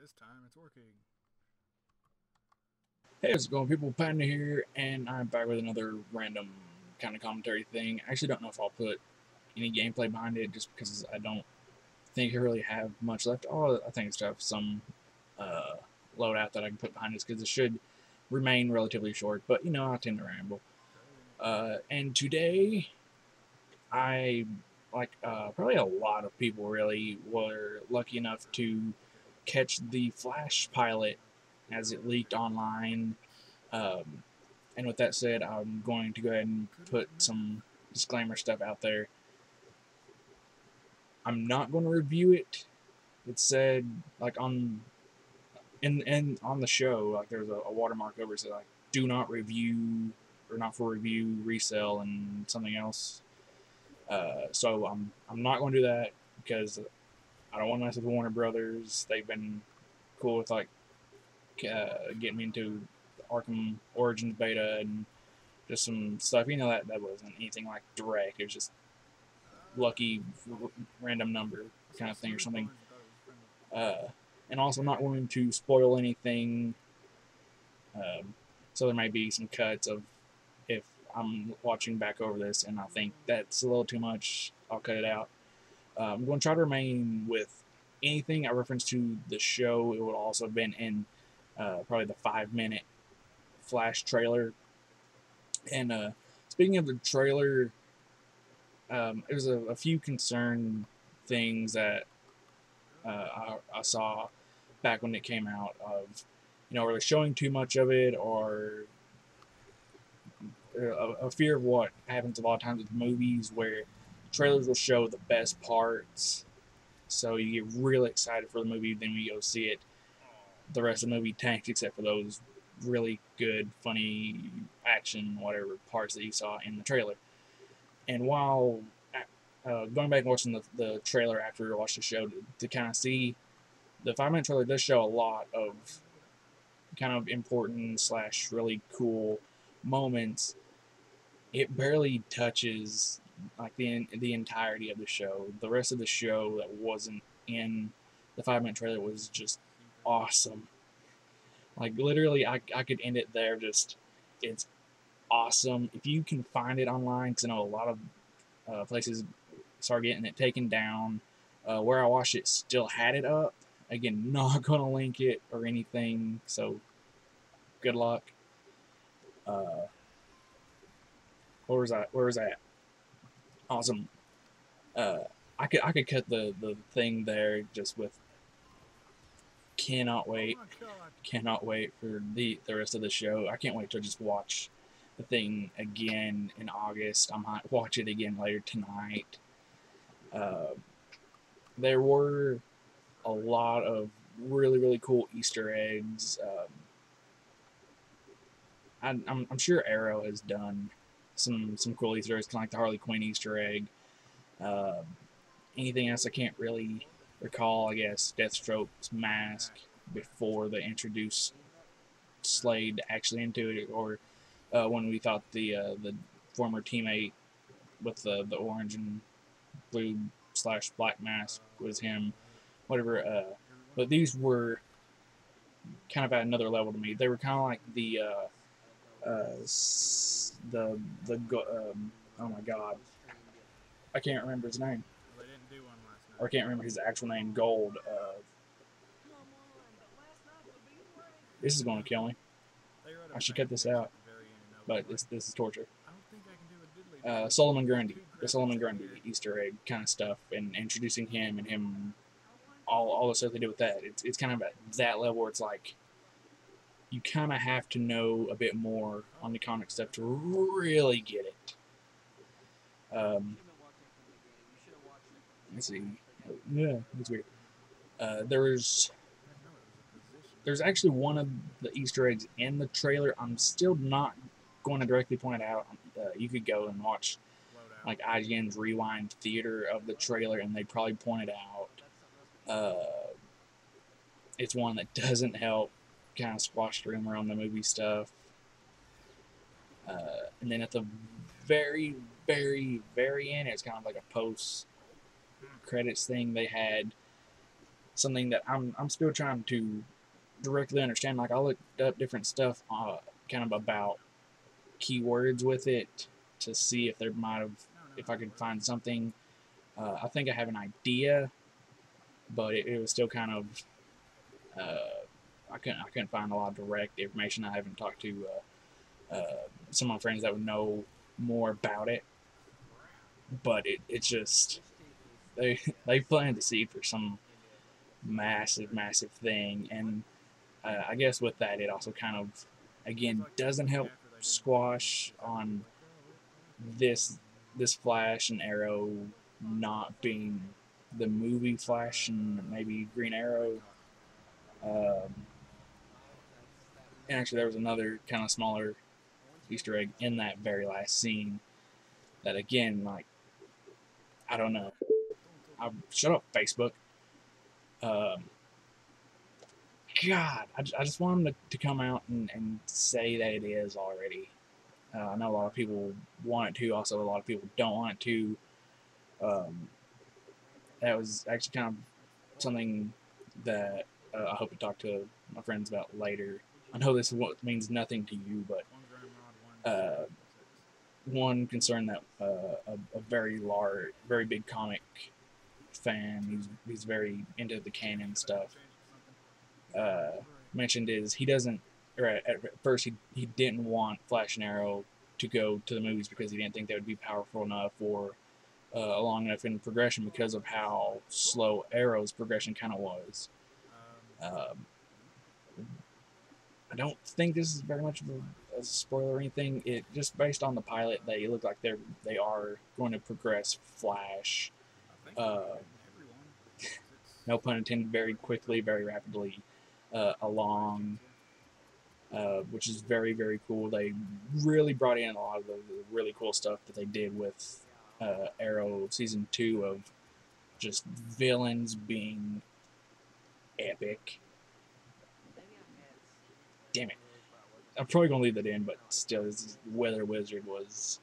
This time it's working. Hey, how's it going, people? Panda here, and I'm back with another random kind of commentary thing. I actually don't know if I'll put any gameplay behind it, just because I don't think I really have much left. All I think is to have some uh, loadout that I can put behind this, because it should remain relatively short. But I tend to ramble. And today, I probably a lot of people really were lucky enough to catch the Flash pilot as it leaked online. Um, and with that said, I'm going to go ahead and put some disclaimer stuff out there. I'm not going to review it. It said like in on the show, like there's a watermark over it said like do not review or not for review, resell, and something else. So I'm not going to do that because I don't want to mess with Warner Brothers. They've been cool with like getting me into Arkham Origins beta and just some stuff. That wasn't anything like direct. It was just lucky random number kind of thing or something. Uh, and also not wanting to spoil anything. So there might be some cuts of if I'm watching back over this and I think that's a little too much, I'll cut it out. I'm going to try to remain with anything I reference to the show. It would also have been in probably the 5-minute Flash trailer. And speaking of the trailer, there's a few concern things that I saw back when it came out of, are they showing too much of it, or a fear of what happens a lot of times with movies where trailers will show the best parts, so you get really excited for the movie, then when you go see it, the rest of the movie tanks except for those really good, funny action, whatever parts that you saw in the trailer. And while going back and watching the trailer after you watch the show to kind of see, the 5-minute trailer does show a lot of kind of important slash really cool moments. It barely touches like the entirety of the show. The rest of the show that wasn't in the 5-minute trailer was just awesome. Like literally, I could end it there. Just it's awesome. If you can find it online, because I know a lot of places start getting it taken down. Where I watched it still had it up. Again, not gonna link it or anything. So good luck. Uh, where was I? Where was that? Awesome. Uh, I could cut the thing there just with cannot Oh wait. my god. Cannot wait for the rest of the show. I can't wait to just watch the thing again in August. I might watch it again later tonight. Uh, there were a lot of really cool Easter eggs. I'm sure Arrow has done some cool Easter eggs, kind of like the Harley Quinn Easter egg. Uh, Anything else I can't really recall. I guess Deathstroke's mask before they introduced Slade actually into it, or when we thought the former teammate with the orange and blue slash black mask was him, whatever. But these were kind of at another level to me. They were kind of like oh my god, I can't remember his name, Well, they didn't do one last or I night. can't remember his actual name. Gold. This is going to kill me. They wrote a I should cut fan this fiction out, at the very end, and I was but like, this is torture. I don't think I can do a diddly do. Solomon It's Grundy, too the graphic Solomon for Grundy here. Easter egg kind of stuff, and introducing him and him, all the stuff they did with that. It's kind of at that level where it's like you kind of have to know a bit more on the comic stuff to really get it. Um, let's see. Yeah, it's weird. There's I didn't know it was a position. there's actually one of the Easter eggs in the trailer. I'm still not going to directly point it out. You could go and watch Loadout. like IGN's Rewind Theater of the trailer, and they probably point it out. It's one that doesn't help kind of squash the rumor on the movie stuff. And then at the very end, it's kind of like a post credits thing. They had something that I'm still trying to directly understand. Like I looked up different stuff, kind of about keywords with it to see if there might have, if I could find something. I think I have an idea, but it was still kind of, I couldn't find a lot of direct information. I haven't talked to some of my friends that would know more about it, but it's just they they planted the seed for some massive thing, and I guess with that it also kind of again doesn't help squash on this Flash and Arrow not being the movie Flash and maybe Green Arrow. Um, and actually, there was another kind of smaller Easter egg in that very last scene that, again, like, I don't know. Shut up, Facebook. Um, God, I just want them to come out and say that it is already. I know a lot of people want it to. Also, a lot of people don't want it to. Um, that was actually kind of something that I hope to talk to my friends about later. I know this means nothing to you, but one concern that a very large, very big comic fan, he's very into the canon stuff, uh, mentioned is he doesn't, or at first he didn't want Flash and Arrow to go to the movies because he didn't think they would be powerful enough or long enough in progression because of how slow Arrow's progression kind of was. Um, I don't think this is very much of a spoiler or anything. It just based on the pilot, they look like they are going to progress Flash. Uh, no pun intended. Very quickly, very rapidly along, which is very cool. They really brought in a lot of the really cool stuff that they did with Arrow season 2 of just villains being epic. Damn it. I'm probably gonna leave that in, but still, this Weather Wizard was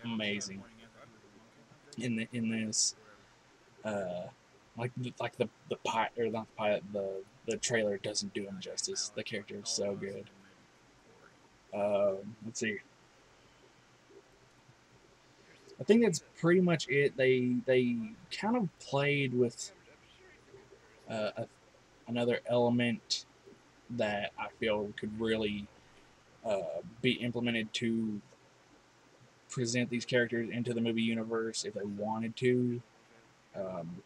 amazing in this. Uh, like the pilot or not the pilot, the trailer doesn't do him justice. The character is so good. Let's see. I think that's pretty much it. They kind of played with another element that I feel could really be implemented to present these characters into the movie universe if they wanted to. Um,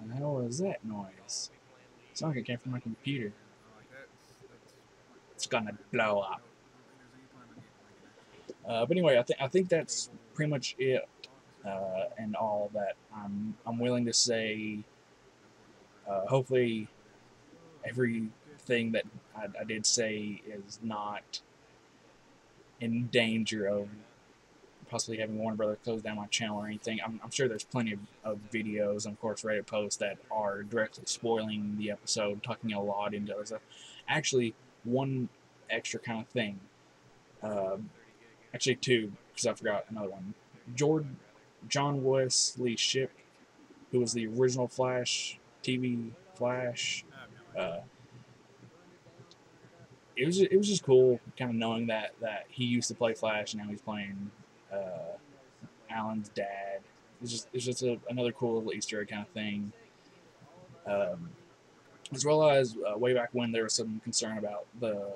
the hell was that noise? It sounded like it came from my computer. It's gonna blow up. But anyway, I think that's pretty much it and all that I'm willing to say. Hopefully, everything that I did say is not in danger of possibly having Warner Brothers close down my channel or anything. I'm sure there's plenty of videos and, of course, Reddit posts that are directly spoiling the episode, talking a lot into other stuff. Actually, one extra kind of thing. Actually, two, because I forgot another one. John Wesley Shipp, who was the original Flash, TV Flash. Uh, it was just cool, kind of knowing that he used to play Flash and now he's playing Alan's dad. It's just another cool little Easter egg kind of thing. Um, as well as way back when there was some concern about the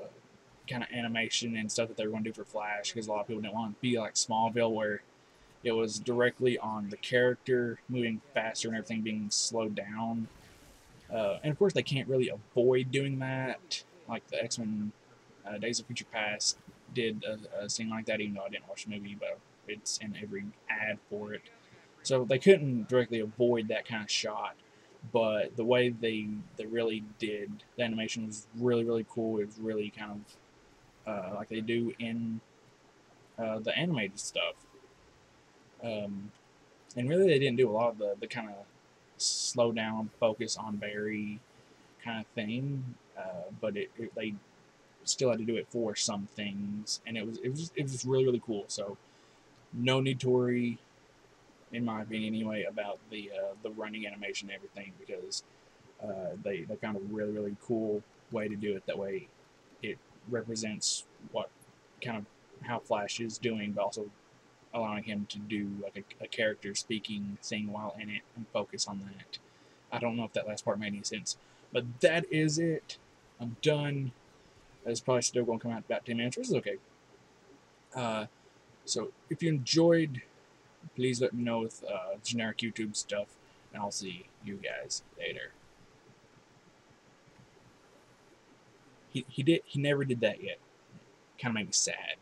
kind of animation and stuff that they were going to do for Flash because a lot of people didn't want it to be like Smallville where it was directly on the character moving faster and everything being slowed down. And of course, they can't really avoid doing that. Like the X-Men Days of Future Past did a scene like that, even though I didn't watch the movie, but it's in every ad for it. So they couldn't directly avoid that kind of shot. But the way they really did the animation was really cool. It was really kind of like they do in the animated stuff. And really, they didn't do a lot of the kind of slow down, focus on Barry kind of thing. But they still had to do it for some things, and it was really cool. So no need to worry. in my opinion anyway, about the running animation and everything, because they found a really cool way to do it. That way, it represents what kind of how Flash is doing, but also allowing him to do like a character speaking thing while in it and focus on that. I don't know if that last part made any sense, but that is it. I'm done. It's probably still going to come out in about 10 minutes, which is okay. So if you enjoyed, please let me know with generic YouTube stuff, and I'll see you guys later. He never did that yet. Kind of made me sad.